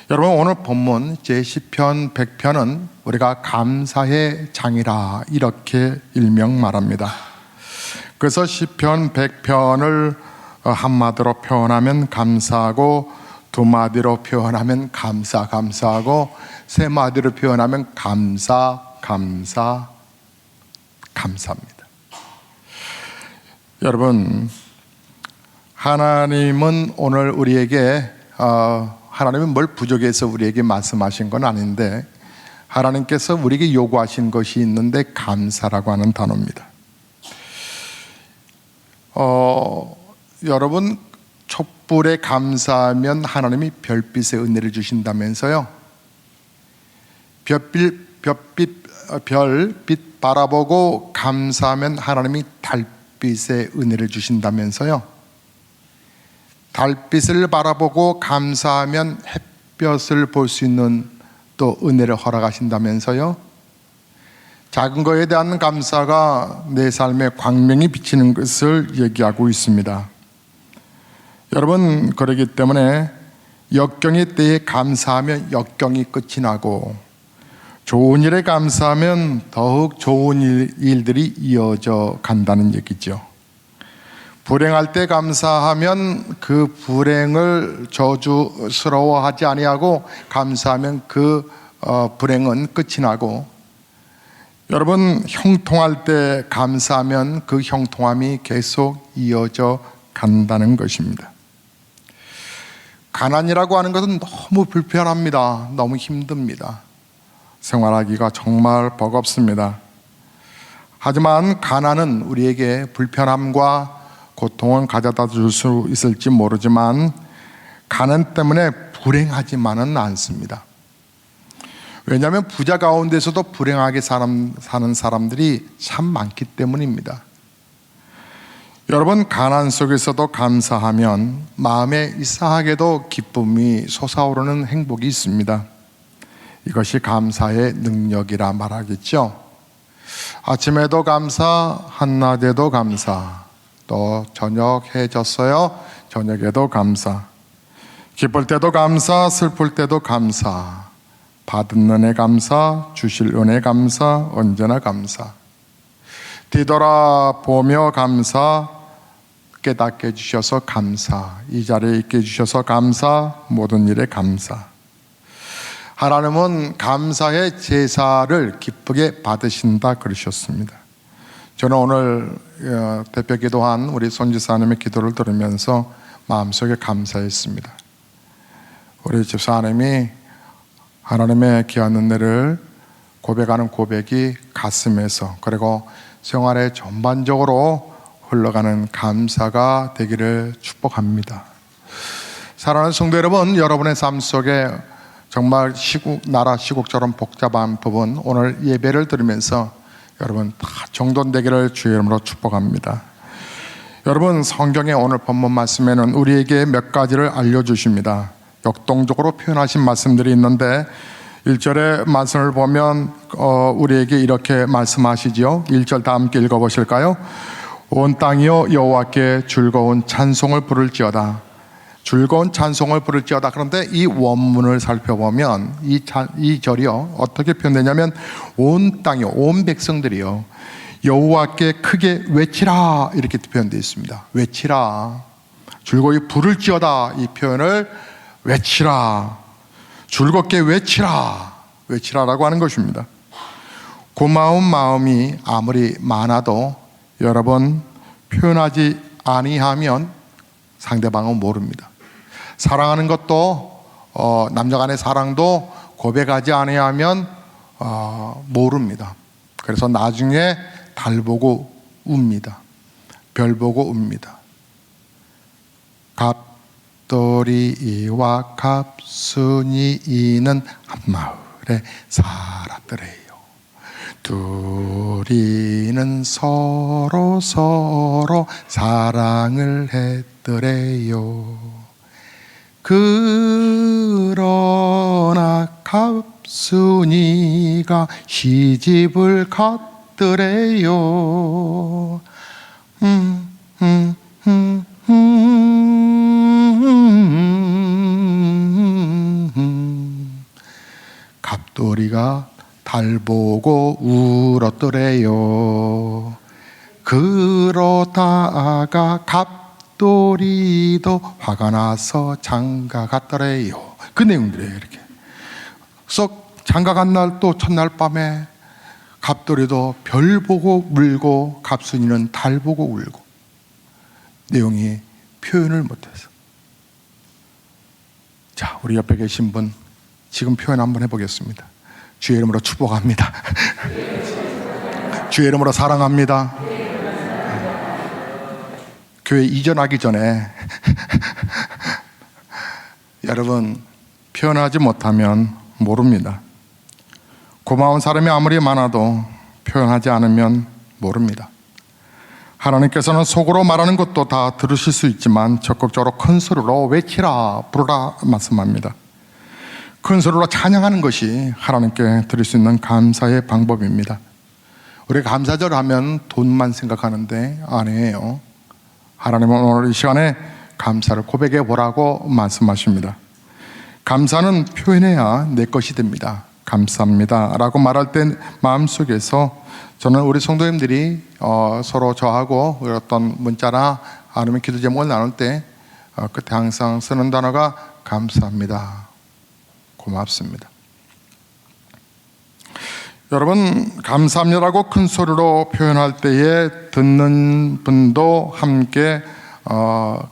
여러분, 오늘 본문 제10편 100편은 우리가 감사의 장이라 이렇게 일명 말합니다. 그래서 시편 100편을 한마디로 표현하면 감사하고, 두마디로 표현하면 감사하고, 세마디로 표현하면 감사합니다. 여러분, 하나님은 오늘 우리에게 하나님은 뭘 부족해서 우리에게 말씀하신 건 아닌데, 하나님께서 우리에게 요구하신 것이 있는데 감사라고 하는 단어입니다. 여러분, 촛불에 감사하면 하나님이 별빛의 은혜를 주신다면서요. 별빛 바라보고 감사하면 하나님이 달빛의 은혜를 주신다면서요. 달빛을 바라보고 감사하면 햇볕을 볼 수 있는 또 은혜를 허락하신다면서요. 작은 것에 대한 감사가 내 삶에 광명이 비치는 것을 얘기하고 있습니다. 여러분, 그렇기 때문에 역경의 때에 감사하면 역경이 끝이 나고, 좋은 일에 감사하면 더욱 좋은 일들이 이어져 간다는 얘기죠. 불행할 때 감사하면 그 불행을 저주스러워하지 아니하고, 감사하면 그 불행은 끝이 나고, 여러분, 형통할 때 감사하면 그 형통함이 계속 이어져 간다는 것입니다. 가난이라고 하는 것은 너무 불편합니다. 너무 힘듭니다. 생활하기가 정말 버겁습니다. 하지만 가난은 우리에게 불편함과 고통을 가져다 줄 수 있을지 모르지만, 가난 때문에 불행하지만은 않습니다. 왜냐하면 부자 가운데서도 불행하게 사는 사람들이 참 많기 때문입니다. 여러분, 가난 속에서도 감사하면 마음에 이상하게도 기쁨이 솟아오르는 행복이 있습니다. 이것이 감사의 능력이라 말하겠죠. 아침에도 감사, 한낮에도 감사, 또 저녁 해졌어요, 저녁에도 감사. 기쁠 때도 감사, 슬플 때도 감사. 받은 은혜 감사, 주실 은혜 감사, 언제나 감사. 뒤돌아보며 감사, 깨닫게 해주셔서 감사, 이 자리에 있게 해주셔서 감사, 모든 일에 감사. 하나님은 감사의 제사를 기쁘게 받으신다 그러셨습니다. 저는 오늘 대표 기도한 우리 손지사님의 기도를 들으면서 마음속에 감사했습니다. 우리 집사님이 하나님의 귀한 은혜를 고백하는 고백이 가슴에서, 그리고 생활에 전반적으로 흘러가는 감사가 되기를 축복합니다. 사랑하는 성도 여러분, 여러분의 삶 속에 정말 나라 시국처럼 복잡한 부분, 오늘 예배를 들으면서 여러분 다 정돈되기를 주의 이름으로 축복합니다. 여러분, 성경의 오늘 본문 말씀에는 우리에게 몇 가지를 알려주십니다. 역동적으로 표현하신 말씀들이 있는데, 1절의 말씀을 보면 우리에게 이렇게 말씀하시죠. 1절 다 함께 읽어보실까요? 온 땅이여 여호와께 즐거운 찬송을 부를지어다. 즐거운 찬송을 부를지어다. 그런데 이 원문을 살펴보면 이 절이요, 어떻게 표현되냐면 온 땅이요, 온 백성들이요, 여호와께 크게 외치라, 이렇게 표현되어 있습니다. 외치라, 즐거이 부를지어다, 이 표현을 외치라, 즐겁게 외치라라고 하는 것입니다. 고마운 마음이 아무리 많아도 여러분 표현하지 아니하면 상대방은 모릅니다. 사랑하는 것도 남녀 간의 사랑도 고백하지 아니하면 모릅니다. 그래서 나중에 달 보고 웁니다. 별 보고 웁니다. 갑돌이와 갑순이는 한 마을에 살았더래요. 둘이는 서로 사랑을 했더래요. 그러나 갑순이가 시집을 갔더래요. 갑돌이가 달 보고 울었더래요. 그러다가 갑돌이도 화가 나서 장가 갔더래요. 그 내용들이에요. 이렇게 썩 장가 간 날 또 첫날 밤에 갑돌이도 별 보고 울고 갑순이는 달 보고 울고, 내용이 표현을 못해서. 자, 우리 옆에 계신 분 지금 표현 한번 해보겠습니다. 주의 이름으로 축복합니다. 주의 이름으로 사랑합니다. 교회 이전하기 전에 여러분, 표현하지 못하면 모릅니다. 고마운 사람이 아무리 많아도 표현하지 않으면 모릅니다. 하나님께서는 속으로 말하는 것도 다 들으실 수 있지만 적극적으로 큰 소리로 외치라, 부르라 말씀합니다. 큰 소리로 찬양하는 것이 하나님께 드릴 수 있는 감사의 방법입니다. 우리가 감사절 하면 돈만 생각하는데 아니에요. 하나님은 오늘 이 시간에 감사를 고백해 보라고 말씀하십니다. 감사는 표현해야 내 것이 됩니다. 감사합니다 라고 말할 때 마음속에서 저는 우리 성도님들이 서로 저하고 어떤 문자나 아니면 기도 제목을 나눌 때 끝에 항상 쓰는 단어가 감사합니다, 고맙습니다. 여러분, 감사합니다라고 큰 소리로 표현할 때에 듣는 분도 함께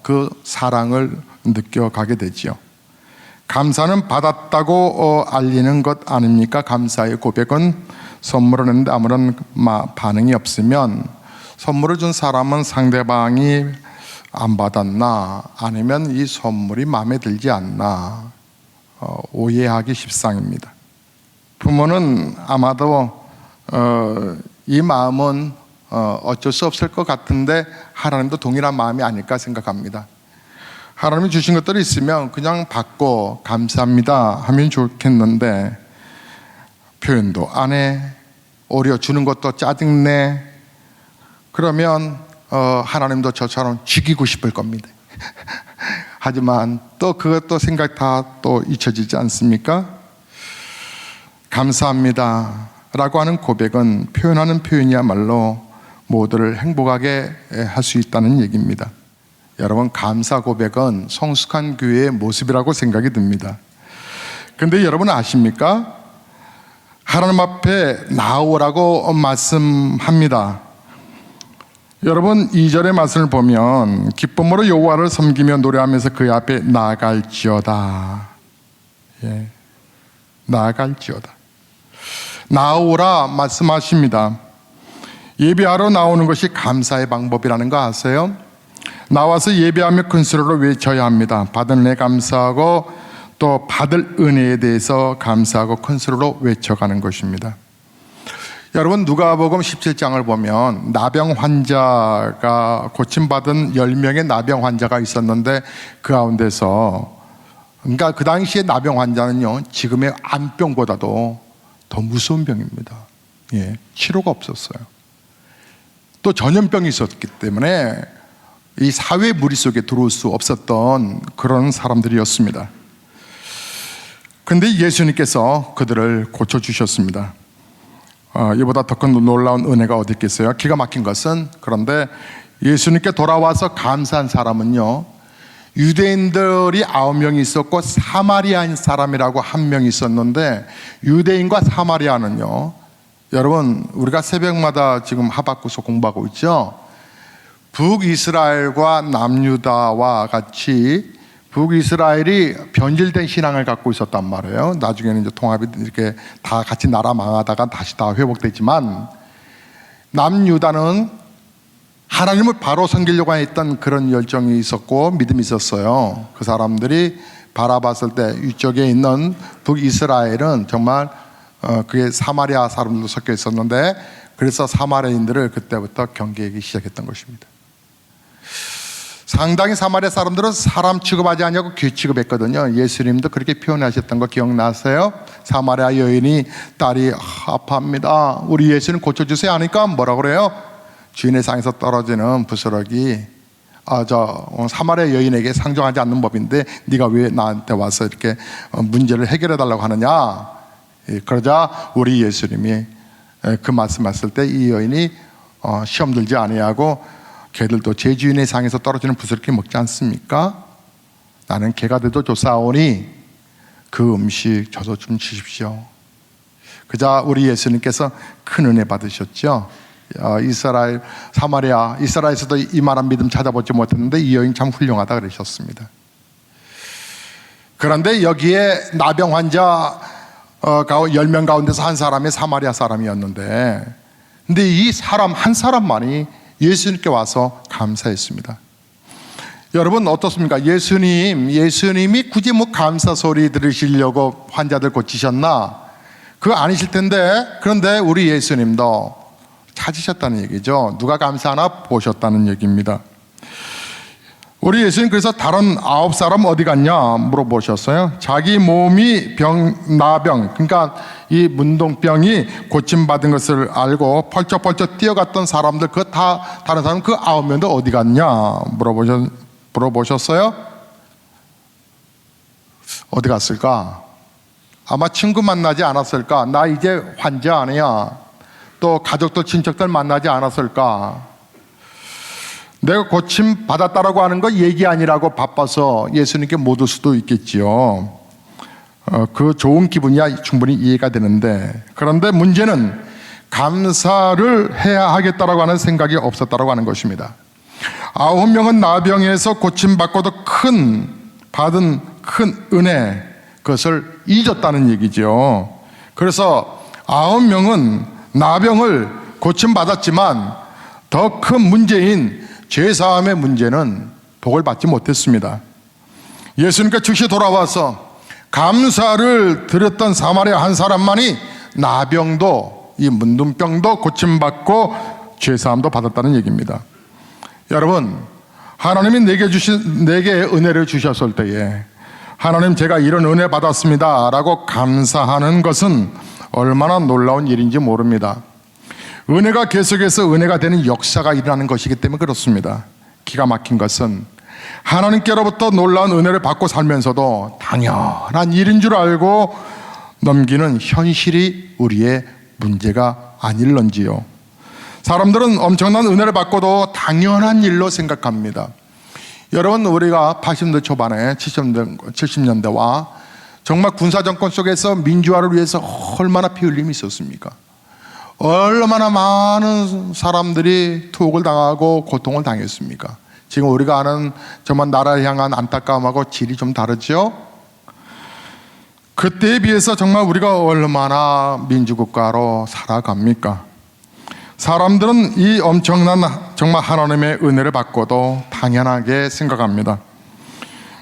그 사랑을 느껴가게 되지요. 감사는 받았다고 알리는 것 아닙니까? 감사의 고백은 선물을 했는데 아무런 반응이 없으면 선물을 준 사람은 상대방이 안 받았나, 아니면 이 선물이 마음에 들지 않나 오해하기 십상입니다. 부모는 아마도 이 마음은 어쩔 수 없을 것 같은데 하나님도 동일한 마음이 아닐까 생각합니다. 하나님이 주신 것들이 있으면 그냥 받고 감사합니다 하면 좋겠는데 표현도 안 해, 오히려 주는 것도 짜증내, 그러면 하나님도 저처럼 죽이고 싶을 겁니다. 하지만 또 그것도 생각 다 또 잊혀지지 않습니까? 감사합니다 라고 하는 고백은 표현하는 표현이야말로 모두를 행복하게 할 수 있다는 얘기입니다. 여러분, 감사 고백은 성숙한 교회의 모습이라고 생각이 듭니다. 그런데 여러분 아십니까? 하나님 앞에 나오라고 말씀합니다. 여러분, 2절의 말씀을 보면 기쁨으로 여호와를 섬기며 노래하면서 그의 앞에 나아갈지어다. 예, 나아갈지어다. 나오라 말씀하십니다. 예배하러 나오는 것이 감사의 방법이라는 거 아세요? 나와서 예배하며 큰 소리로 외쳐야 합니다. 받은 은혜 감사하고 또 받을 은혜에 대해서 감사하고 큰 소리로 외쳐가는 것입니다. 여러분, 누가복음 17장을 보면 나병 환자가 고침받은 10명의 나병 환자가 있었는데 그 가운데서, 그러니까 그 당시에 나병 환자는요, 지금의 암병보다도 더 무서운 병입니다. 예, 치료가 없었어요. 또 전염병이 있었기 때문에 이 사회 무리 속에 들어올 수 없었던 그런 사람들이었습니다. 그런데 예수님께서 그들을 고쳐주셨습니다. 이보다 더 큰 놀라운 은혜가 어디 있겠어요? 기가 막힌 것은, 그런데 예수님께 돌아와서 감사한 사람은요, 유대인들이 9명이 있었고 사마리아인 사람이라고 1명 있었는데, 유대인과 사마리아는요, 여러분, 우리가 새벽마다 지금 하박국서 공부하고 있죠? 북이스라엘과 남유다와 같이 북이스라엘이 변질된 신앙을 갖고 있었단 말이에요. 나중에는 이제 통합이 이렇게 다 같이 나라 망하다가 다시 다 회복되지만, 남유다는 하나님을 바로 섬기려고 했던 그런 열정이 있었고 믿음이 있었어요. 그 사람들이 바라봤을 때 이쪽에 있는 북이스라엘은 정말 그게 사마리아 사람들도 섞여 있었는데, 그래서 사마리아인들을 그때부터 경계하기 시작했던 것입니다. 상당히 사마리아 사람들은 사람 취급하지 않냐고 귀 취급했거든요. 예수님도 그렇게 표현하셨던 거 기억나세요? 사마리아 여인이 딸이 아파합니다, 우리 예수님 고쳐주세요 하니까 뭐라 그래요? 주인의 상에서 떨어지는 부스러기, 사마리아 여인에게 상종하지 않는 법인데 네가 왜 나한테 와서 이렇게 문제를 해결해 달라고 하느냐. 그러자 우리 예수님이 그 말씀하실 때 이 여인이 시험 들지 아니하고 개들도 제 주인의 상에서 떨어지는 부스러기 먹지 않습니까? 나는 개가 돼도 좋사오니 그 음식 저도 좀 주십시오. 그자 우리 예수님께서 큰 은혜 받으셨죠. 이스라엘에서도 이만한 믿음 찾아보지 못했는데 이 여인 참 훌륭하다 그러셨습니다. 그런데 여기에 나병 환자 10명 가운데서 한 사람이 사마리아 사람이었는데, 근데 이 사람 한 사람만이 예수님께 와서 감사했습니다. 여러분 어떻습니까? 예수님이 굳이 감사 소리 들으시려고 환자들 고치셨나? 그거 아니실 텐데, 그런데 우리 예수님도 찾으셨다는 얘기죠. 누가 감사하나 보셨다는 얘기입니다. 우리 예수님 그래서 다른 9사람 어디 갔냐 물어보셨어요. 자기 몸이 나병, 그러니까 이 문둥병이 고침받은 것을 알고 펄쩍펄쩍 뛰어갔던 사람들, 다른 사람 그 9명도 어디 갔냐 물어보셨어요. 어디 갔을까? 아마 친구 만나지 않았을까? 나 이제 환자 아니야. 또 가족들 친척들 만나지 않았을까? 내가 고침 받았다라고 하는 거 얘기 아니라고 바빠서 예수님께 못 올 수도 있겠지요. 그 좋은 기분이야 충분히 이해가 되는데, 그런데 문제는 감사를 해야 하겠다라고 하는 생각이 없었다라고 하는 것입니다. 9명은 나병에서 고침받고도 받은 큰 은혜, 그것을 잊었다는 얘기죠. 그래서 9명은 나병을 고침받았지만 더 큰 문제인 죄사함의 문제는 복을 받지 못했습니다. 예수님께 즉시 돌아와서 감사를 드렸던 사마리아 한 사람만이 나병도, 이 문둥병도 고침받고 죄사함도 받았다는 얘기입니다. 여러분, 하나님이 내게 은혜를 주셨을 때에 하나님 제가 이런 은혜 받았습니다 라고 감사하는 것은 얼마나 놀라운 일인지 모릅니다. 은혜가 계속해서 은혜가 되는 역사가 일어나는 것이기 때문에 그렇습니다. 기가 막힌 것은 하나님께로부터 놀라운 은혜를 받고 살면서도 당연한 일인 줄 알고 넘기는 현실이 우리의 문제가 아닐런지요. 사람들은 엄청난 은혜를 받고도 당연한 일로 생각합니다. 여러분, 우리가 80년대 초반에 70년대와 정말 군사정권 속에서 민주화를 위해서 얼마나 피 흘림이 있었습니까? 얼마나 많은 사람들이 투옥을 당하고 고통을 당했습니까? 지금 우리가 아는 정말 나라를 향한 안타까움하고 질이 좀 다르죠? 그때에 비해서 정말 우리가 얼마나 민주국가로 살아갑니까? 사람들은 이 엄청난 정말 하나님의 은혜를 받고도 당연하게 생각합니다.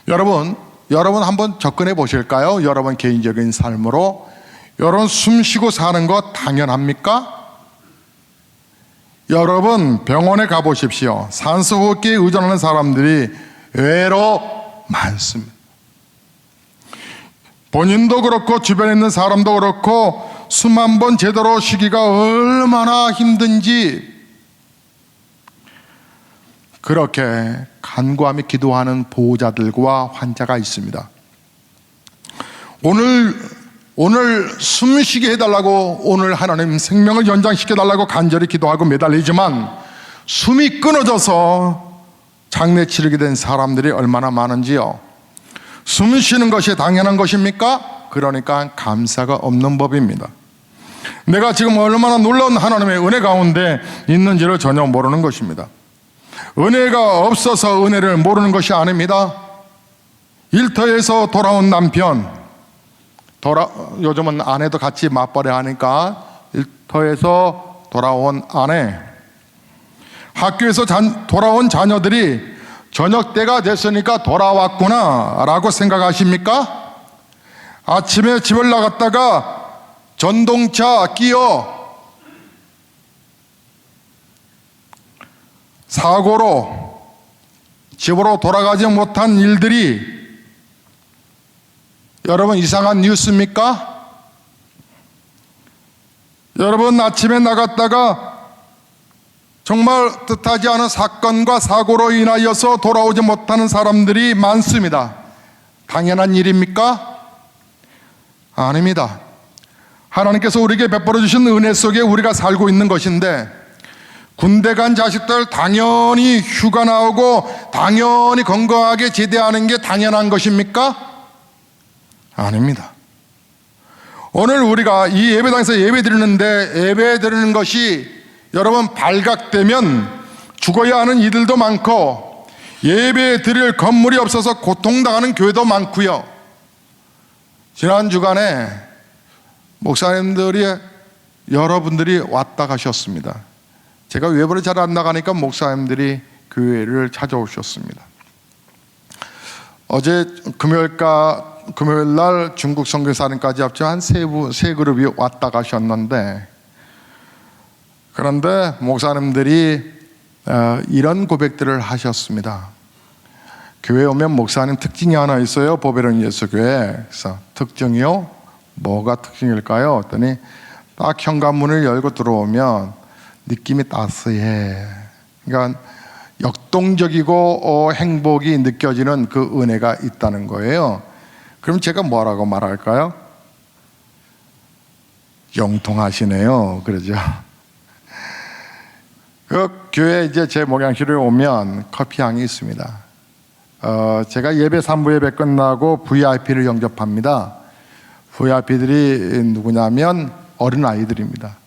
여러분 한번 접근해 보실까요? 여러분 개인적인 삶으로 여러분 숨 쉬고 사는 거 당연합니까? 여러분 병원에 가보십시오. 산소호흡기에 의존하는 사람들이 의외로 많습니다. 본인도 그렇고 주변에 있는 사람도 그렇고 숨 한 번 제대로 쉬기가 얼마나 힘든지 그렇게 간구하며 기도하는 보호자들과 환자가 있습니다. 오늘 숨 쉬게 해달라고, 오늘 하나님 생명을 연장시켜달라고 간절히 기도하고 매달리지만 숨이 끊어져서 장례 치르게 된 사람들이 얼마나 많은지요. 숨 쉬는 것이 당연한 것입니까? 그러니까 감사가 없는 법입니다. 내가 지금 얼마나 놀라운 하나님의 은혜 가운데 있는지를 전혀 모르는 것입니다. 은혜가 없어서 은혜를 모르는 것이 아닙니다. 일터에서 돌아온 남편, 요즘은 아내도 같이 맞벌이 하니까 일터에서 돌아온 아내, 학교에서 돌아온 자녀들이 저녁 때가 됐으니까 돌아왔구나 라고 생각하십니까? 아침에 집을 나갔다가 전동차 끼어 사고로 집으로 돌아가지 못한 일들이 여러분 이상한 뉴스입니까? 여러분 아침에 나갔다가 정말 뜻하지 않은 사건과 사고로 인하여서 돌아오지 못하는 사람들이 많습니다. 당연한 일입니까? 아닙니다. 하나님께서 우리에게 베풀어 주신 은혜 속에 우리가 살고 있는 것인데, 군대 간 자식들 당연히 휴가 나오고 당연히 건강하게 제대하는 게 당연한 것입니까? 아닙니다. 오늘 우리가 이 예배당에서 예배 드리는데, 예배 드리는 것이 여러분 발각되면 죽어야 하는 이들도 많고 예배 드릴 건물이 없어서 고통당하는 교회도 많고요. 지난 주간에 목사님들이 여러분들이 왔다 가셨습니다. 제가 외부를 잘 안 나가니까 목사님들이 교회를 찾아오셨습니다. 어제 금요일 날 중국 선교사님까지 합쳐 한 세 그룹이 왔다 가셨는데, 그런데 목사님들이 이런 고백들을 하셨습니다. 교회 오면 목사님 특징이 하나 있어요. 보배론 예수교회. 그래서 특징이요? 뭐가 특징일까요? 했더니 딱 현관문을 열고 들어오면 느낌이 따스해. 그러니까 역동적이고 행복이 느껴지는 그 은혜가 있다는 거예요. 그럼 제가 뭐라고 말할까요? 영통하시네요. 그러죠. 그 교회 이제 제 목양실에 오면 커피 향이 있습니다. 제가 예배 3부 예배 끝나고 VIP를 영접합니다. VIP들이 누구냐면 어린아이들입니다.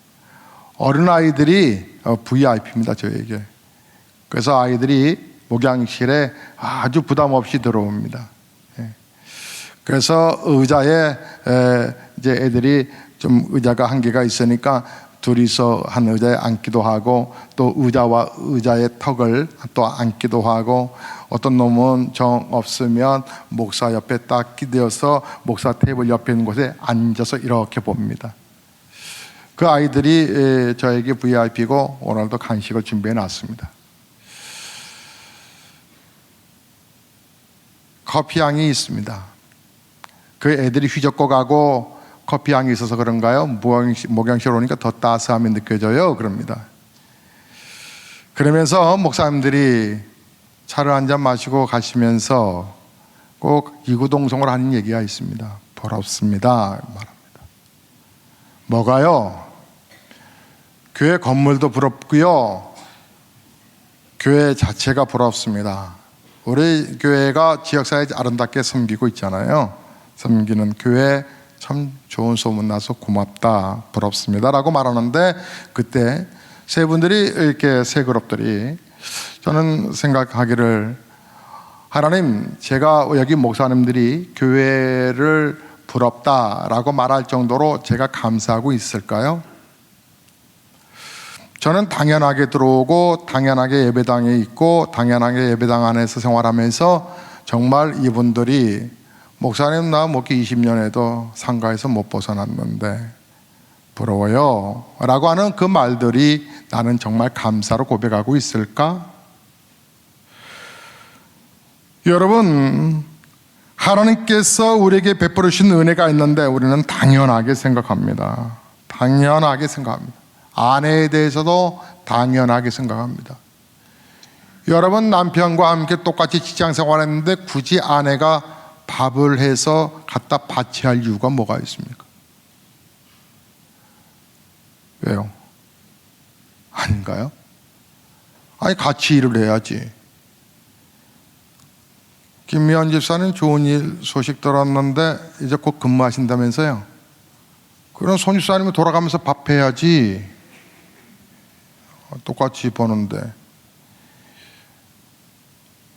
어린아이들이 VIP입니다, 저에게. 그래서 아이들이 목양실에 아주 부담 없이 들어옵니다. 그래서 의자에 이제 애들이 좀 의자가 한계가 있으니까 둘이서 한 의자에 앉기도 하고, 또 의자와 의자의 턱을 또 앉기도 하고, 어떤 놈은 정 없으면 목사 옆에 딱 기대어서 목사 테이블 옆에 있는 곳에 앉아서 이렇게 봅니다. 그 아이들이 저에게 VIP고 오늘도 간식을 준비해 놨습니다. 커피 향이 있습니다. 그 애들이 휘젓고 가고 커피 향이 있어서 그런가요? 목양실 오니까 더 따스함이 느껴져요. 그럽니다. 그러면서 목사님들이 차를 한잔 마시고 가시면서 꼭 이구동성으로 하는 얘기가 있습니다. 부럽습니다 말합니다. 뭐가요? 교회 건물도 부럽고요, 교회 자체가 부럽습니다. 우리 교회가 지역사회 아름답게 섬기고 있잖아요. 섬기는 교회 참 좋은 소문 나서 고맙다, 부럽습니다 라고 말하는데, 그때 세 분들이 이렇게 세 그룹들이 저는 생각하기를, 하나님, 제가 여기 목사님들이 교회를 부럽다라고 말할 정도로 제가 감사하고 있을까요? 저는 당연하게 들어오고 당연하게 예배당에 있고 당연하게 예배당 안에서 생활하면서 정말 이분들이 목사님 나 목회 20년에도 상가에서 못 벗어났는데 부러워요 라고 하는 그 말들이 나는 정말 감사로 고백하고 있을까? 여러분, 하나님께서 우리에게 베풀어 주신 은혜가 있는데 우리는 당연하게 생각합니다. 당연하게 생각합니다. 아내에 대해서도 당연하게 생각합니다. 여러분, 남편과 함께 똑같이 직장 생활했는데 굳이 아내가 밥을 해서 갖다 바치할 이유가 뭐가 있습니까? 왜요? 아닌가요? 아니, 같이 일을 해야지. 김미연 집사님 좋은 일 소식 들었는데 이제 곧 근무하신다면서요? 그럼 손 집사님이 돌아가면서 밥 해야지. 똑같이 버는데.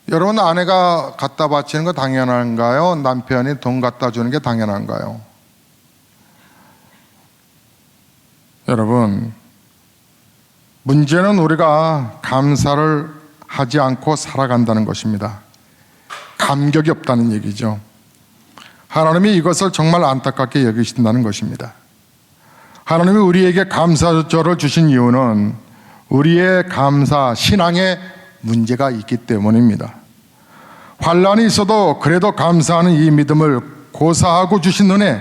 여러분, 아내가 갖다 바치는 거 당연한가요? 남편이 돈 갖다 주는 게 당연한가요? 여러분, 문제는 우리가 감사를 하지 않고 살아간다는 것입니다. 감격이 없다는 얘기죠. 하나님이 이것을 정말 안타깝게 여기신다는 것입니다. 하나님이 우리에게 감사절을 주신 이유는 우리의 감사, 신앙에 문제가 있기 때문입니다. 환난이 있어도 그래도 감사하는 이 믿음을 고사하고 주신 은혜,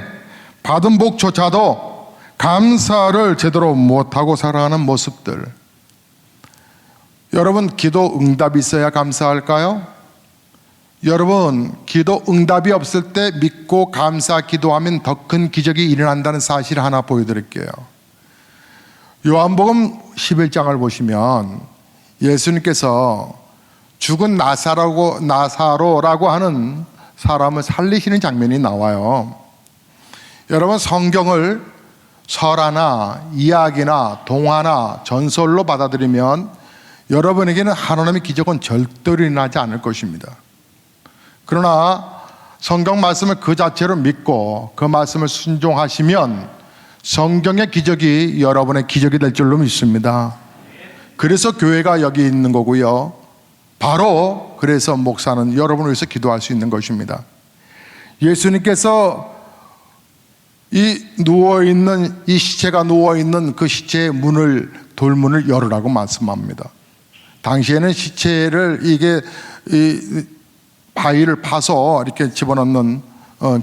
받은 복조차도 감사를 제대로 못하고 살아가는 모습들. 여러분, 기도 응답이 있어야 감사할까요? 여러분, 기도 응답이 없을 때 믿고 감사 기도하면 더 큰 기적이 일어난다는 사실 하나 보여드릴게요. 요한복음 11장을 보시면 예수님께서 죽은 나사로라고 하는 사람을 살리시는 장면이 나와요. 여러분, 성경을 설화나 이야기나 동화나 전설로 받아들이면 여러분에게는 하나님의 기적은 절대로 일어나지 않을 것입니다. 그러나 성경 말씀을 그 자체로 믿고 그 말씀을 순종하시면 성경의 기적이 여러분의 기적이 될 줄로 믿습니다. 그래서 교회가 여기 있는 거고요. 바로 그래서 목사는 여러분을 위해서 기도할 수 있는 것입니다. 예수님께서 이 시체가 누워있는 그 시체의 돌문을 열으라고 말씀합니다. 당시에는 시체를 바위를 파서 이렇게 집어넣는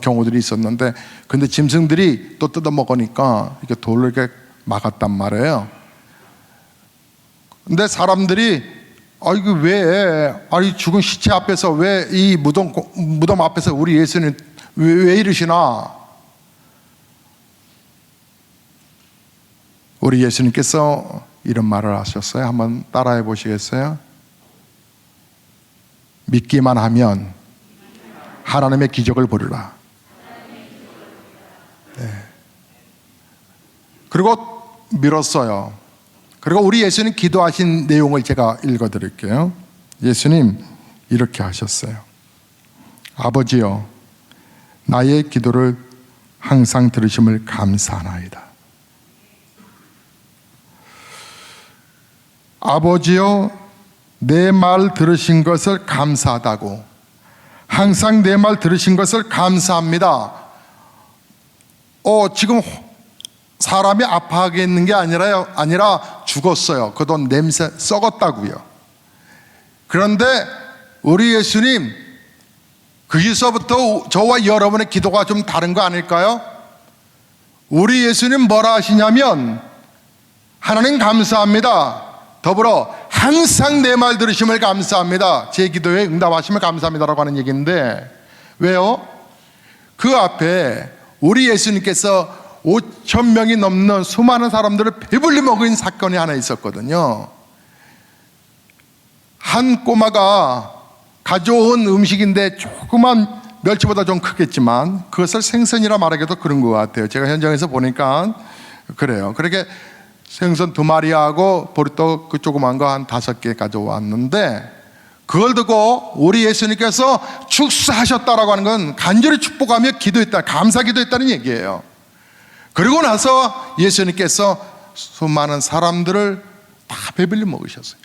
경우들이 있었는데, 근데 짐승들이 또 뜯어 먹으니까 이렇게 돌로 이렇게 막았단 말이에요. 근데 사람들이 죽은 시체 앞에서 왜 이 무덤 앞에서 우리 예수님 왜 이러시나? 우리 예수님께서 이런 말을 하셨어요. 한번 따라해 보시겠어요? 믿기만 하면 하나님의 기적을 보리라. 네. 그리고 밀었어요. 그리고 우리 예수님 기도하신 내용을 제가 읽어드릴게요. 예수님 이렇게 하셨어요. 아버지여, 나의 기도를 항상 들으심을 감사하나이다. 아버지여, 내 말 들으신 것을 감사하다고, 항상 내 말 들으신 것을 감사합니다. 지금 사람이 아파하겠는 게 아니라 죽었어요. 그 돈 냄새 썩었다고요. 그런데 우리 예수님, 거기서부터 저와 여러분의 기도가 좀 다른 거 아닐까요? 우리 예수님 뭐라 하시냐면, 하나님 감사합니다. 더불어 항상 내 말 들으심을 감사합니다. 제 기도에 응답하심을 감사합니다라고 하는 얘기인데, 왜요? 그 앞에 우리 예수님께서 5,000명이 넘는 수많은 사람들을 배불리 먹인 사건이 하나 있었거든요. 한 꼬마가 가져온 음식인데 조그만 멸치보다 좀 크겠지만 그것을 생선이라 말하기도 그런 것 같아요. 제가 현장에서 보니까 그래요. 그렇게 생선 2마리하고 보리떡 그 조그만 거 한 5개 가져왔는데, 그걸 두고 우리 예수님께서 축사하셨다라고 하는 건 간절히 축복하며 기도했다, 감사 기도했다는 얘기예요. 그리고 나서 예수님께서 수많은 사람들을 다 배불리 먹으셨어요.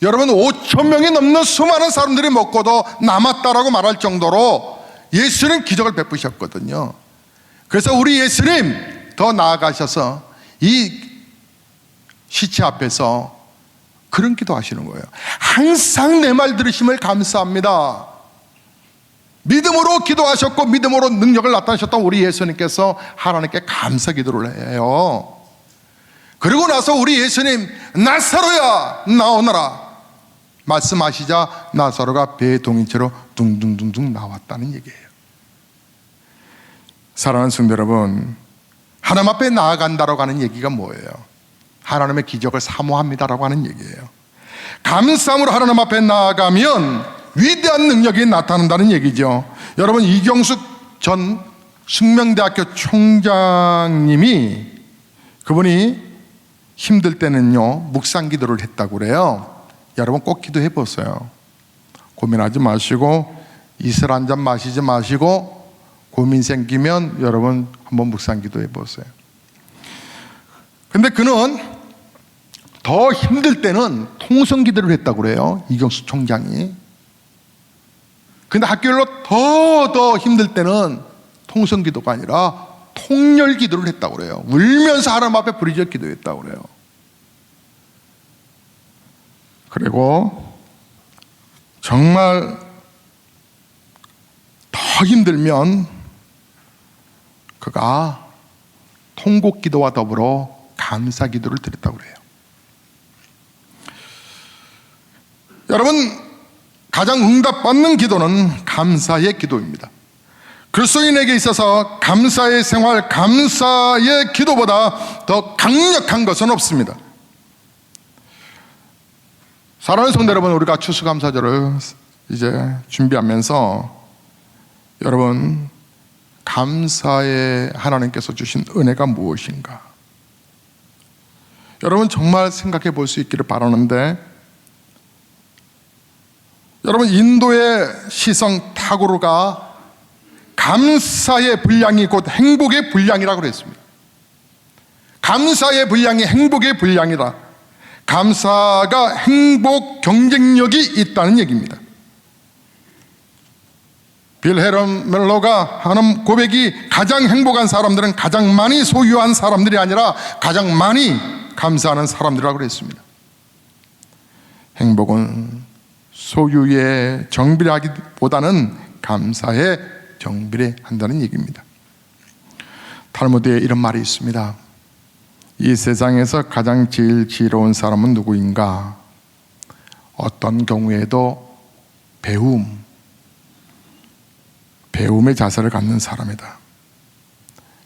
여러분, 5,000명이 넘는 수많은 사람들이 먹고도 남았다라고 말할 정도로 예수님 기적을 베푸셨거든요. 그래서 우리 예수님 더 나아가셔서 이 시체 앞에서 그런 기도 하시는 거예요. 항상 내 말 들으심을 감사합니다. 믿음으로 기도하셨고 믿음으로 능력을 나타내셨던 우리 예수님께서 하나님께 감사 기도를 해요. 그리고 나서 우리 예수님, 나사로야 나오너라 말씀하시자 나사로가 배의 동인체로 둥둥둥둥 나왔다는 얘기예요. 사랑하는 성도 여러분, 하나님 앞에 나아간다라고 하는 얘기가 뭐예요? 하나님의 기적을 사모합니다라고 하는 얘기예요. 감사함으로 하나님 앞에 나아가면 위대한 능력이 나타난다는 얘기죠. 여러분, 이경숙 전 숙명대학교 총장님이, 그분이 힘들 때는요 묵상 기도를 했다고 그래요. 여러분 꼭 기도해 보세요. 고민하지 마시고 이슬 한 잔 마시지 마시고 고민 생기면 여러분 한번 묵상 기도해 보세요. 근데 그는 더 힘들 때는 통성 기도를 했다고 그래요, 이경수 총장이. 근데 학교로 더 힘들 때는 통성 기도가 아니라 통렬 기도를 했다고 그래요. 울면서 하나님 앞에 부르짖어 기도했다고 그래요. 그리고 정말 더 힘들면 그가 통곡 기도와 더불어 감사 기도를 드렸다고 그래요. 여러분, 가장 응답받는 기도는 감사의 기도입니다. 그리스도인에게 있어서 감사의 생활, 감사의 기도보다 더 강력한 것은 없습니다. 사랑하는 성도 여러분, 우리가 추수감사절을 이제 준비하면서 여러분, 감사에 하나님께서 주신 은혜가 무엇인가? 여러분 정말 생각해 볼 수 있기를 바라는데, 여러분 인도의 시성 타고르가 감사의 분량이 곧 행복의 분량이라고 그랬습니다. 감사의 분량이 행복의 분량이다. 감사가 행복 경쟁력이 있다는 얘기입니다. 빌헤름 멜로가 하는 고백이, 가장 행복한 사람들은 가장 많이 소유한 사람들이 아니라 가장 많이 감사하는 사람들이라고 그랬습니다. 행복은 소유에 정비하기보다는 감사에 정비한다는 얘기입니다. 탈무드에 이런 말이 있습니다. 이 세상에서 가장 제일 지혜로운 사람은 누구인가? 어떤 경우에도 배움의 자세를 갖는 사람이다.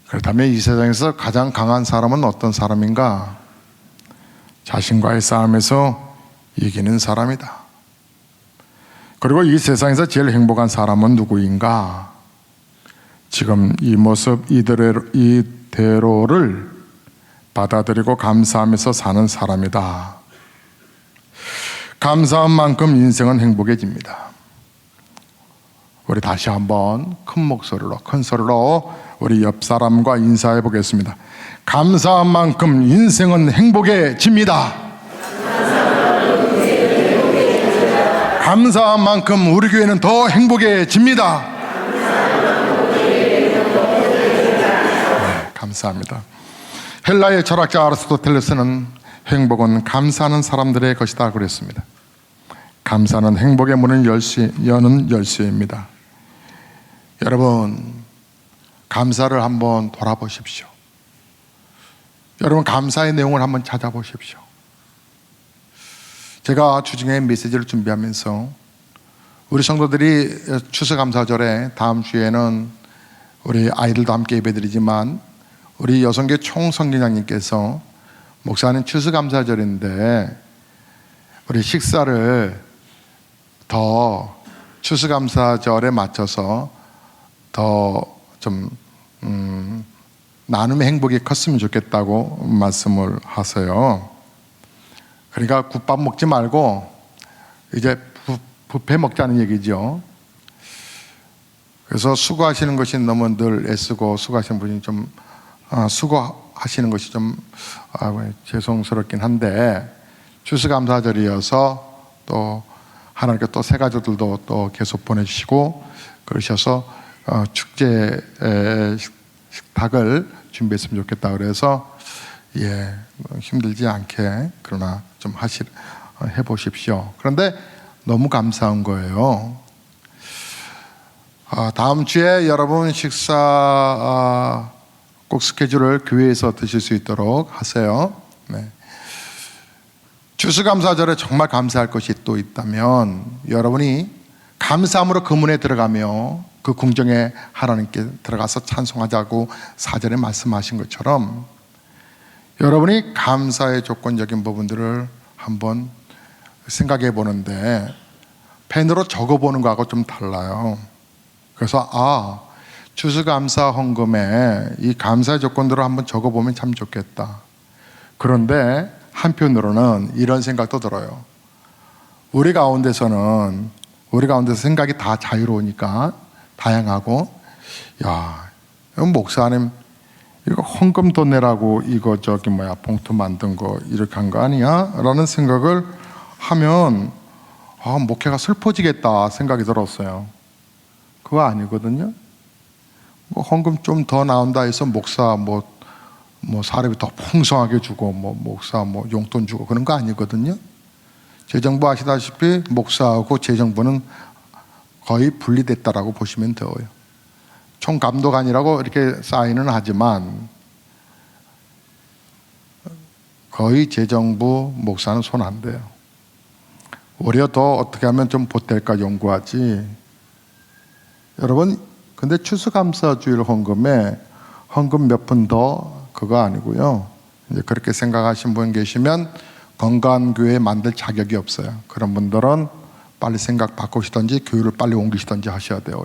그렇다면 이 세상에서 가장 강한 사람은 어떤 사람인가? 자신과의 싸움에서 이기는 사람이다. 그리고 이 세상에서 제일 행복한 사람은 누구인가? 지금 이 모습 이대로를 받아들이고 감사하면서 사는 사람이다. 감사한 만큼 인생은 행복해집니다. 우리 다시 한번 큰 소리로 우리 옆 사람과 인사해 보겠습니다. 감사한 만큼 인생은 행복해집니다. 감사한 만큼 우리 교회는 더 행복해집니다. 네, 감사합니다. 헬라의 철학자 아리스토텔레스는 행복은 감사하는 사람들의 것이다 그랬습니다. 감사는 행복의 문을 여는 열쇠입니다. 여러분, 감사를 한번 돌아보십시오. 여러분, 감사의 내용을 한번 찾아보십시오. 제가 주중에 메시지를 준비하면서 우리 성도들이 추수감사절에 다음 주에는 우리 아이들도 함께 예배드리지만 우리 여성교 총성기장님께서 목사님 추수감사절인데 우리 식사를 더 추수감사절에 맞춰서 더 좀 나눔의 행복이 컸으면 좋겠다고 말씀을 하세요. 그러니까 국밥 먹지 말고 이제 뷔페 먹자는 얘기죠. 그래서 수고하시는 것이 너무 늘 애쓰고 수고하시는 분이 좀 수고하시는 것이 좀 죄송스럽긴 한데 추수감사절이어서 또 하나님께 또 새 가족들도 또 계속 보내주시고 그러셔서 축제 식탁을 준비했으면 좋겠다 그래서 힘들지 않게 그러나 좀 해보십시오. 그런데 너무 감사한 거예요. 다음 주에 여러분 식사 꼭 스케줄을 교회에서 드실 수 있도록 하세요. 네. 추수감사절에 정말 감사할 것이 또 있다면 여러분이 감사함으로 그 문에 들어가며 그 궁정에 하나님께 들어가서 찬송하자고 4절에 말씀하신 것처럼 여러분이 감사의 조건적인 부분들을 한번 생각해 보는데 펜으로 적어보는 거하고 좀 달라요. 그래서 추수감사 헌금에 이 감사의 조건들을 한번 적어보면 참 좋겠다. 그런데 한편으로는 이런 생각도 들어요. 우리 가운데서 생각이 다 자유로우니까 다양하고 목사님 이거 헌금 돈 내라고 이거 봉투 만든 거 이렇게 한 거 아니야? 라는 생각을 하면 목회가 슬퍼지겠다 생각이 들었어요. 그거 아니거든요. 헌금 좀 더 나온다 해서 목사 사례비 더 풍성하게 주고 목사 용돈 주고 그런 거 아니거든요. 재정부 아시다시피 목사하고 재정부는 거의 분리됐다라고 보시면 돼요. 총감독관이라고 이렇게 사인은 하지만 거의 재정부 목사는 손 안 대요. 오히려 더 어떻게 하면 좀 보탤까 연구하지. 여러분, 근데 추수감사주일 헌금에 헌금 몇 푼 더 그거 아니고요. 이제 그렇게 생각하신 분 계시면 건강한 교회 만들 자격이 없어요. 그런 분들은 빨리 생각 바꾸시든지 교회를 빨리 옮기시든지 하셔야 돼요.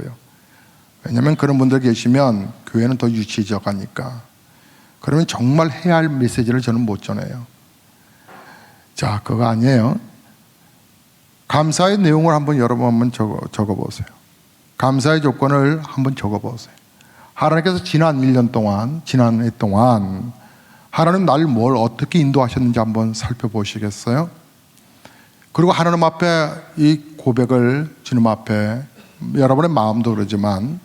왜냐하면 그런 분들 계시면 교회는 더 유치적하니까. 그러면 정말 해야 할 메시지를 저는 못 전해요. 자, 그거 아니에요. 감사의 내용을 한번 여러분 한번 적어보세요. 감사의 조건을 한번 적어보세요. 하나님께서 지난 1년 동안, 지난 해 동안 하나님 나를 뭘 어떻게 인도하셨는지 한번 살펴보시겠어요? 그리고 하나님 앞에 이 고백을 주님 앞에 여러분의 마음도 그러지만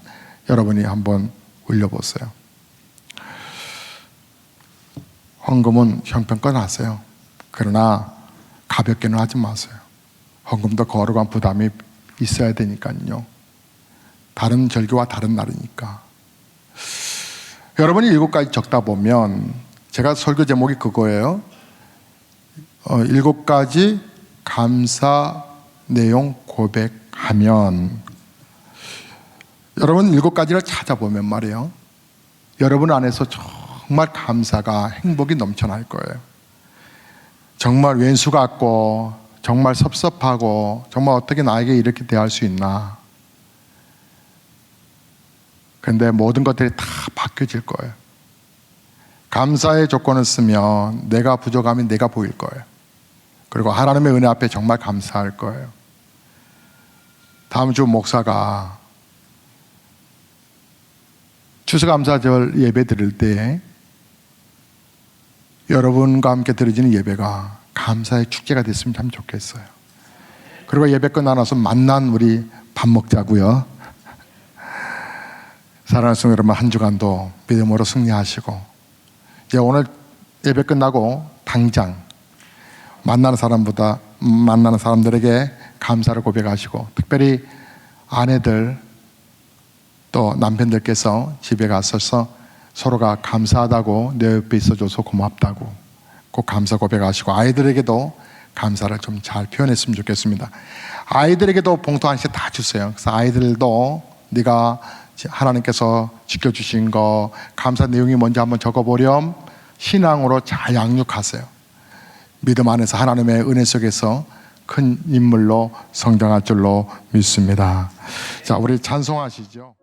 여러분이 한번 올려보세요. 헌금은 형편껏 하세요. 그러나 가볍게는 하지 마세요. 헌금도 거룩한 부담이 있어야 되니까요. 다른 절기와 다른 날이니까. 여러분이 7가지 적다 보면 제가 설교 제목이 그거예요. 7가지 감사 내용 고백하면, 여러분 7가지를 찾아보면 말이에요, 여러분 안에서 정말 감사가, 행복이 넘쳐날 거예요. 정말 왼수 같고 정말 섭섭하고 정말 어떻게 나에게 이렇게 대할 수 있나. 근데 모든 것들이 다 바뀌어질 거예요. 감사의 조건을 쓰면 내가 부족함이 내가 보일 거예요. 그리고 하나님의 은혜 앞에 정말 감사할 거예요. 다음 주 목사가 추수감사절 예배 드릴 때 여러분과 함께 드려지는 예배가 감사의 축제가 됐으면 참 좋겠어요. 그리고 예배 끝나서 만난 우리 밥 먹자고요. 사랑하는 성도 여러분, 한 주간도 믿음으로 승리하시고, 이제 오늘 예배 끝나고 당장 만나는 사람들에게 감사를 고백하시고, 특별히 아내들 또 남편들께서 집에 가셔서 서로가 감사하다고, 내 옆에 있어줘서 고맙다고 꼭 감사 고백하시고, 아이들에게도 감사를 좀 잘 표현했으면 좋겠습니다. 아이들에게도 봉투 하나씩 다 주세요. 그래서 아이들도 네가 하나님께서 지켜주신 거 감사 내용이 뭔지 한번 적어보렴. 신앙으로 잘 양육하세요. 믿음 안에서 하나님의 은혜 속에서 큰 인물로 성장할 줄로 믿습니다. 자, 우리 찬송하시죠.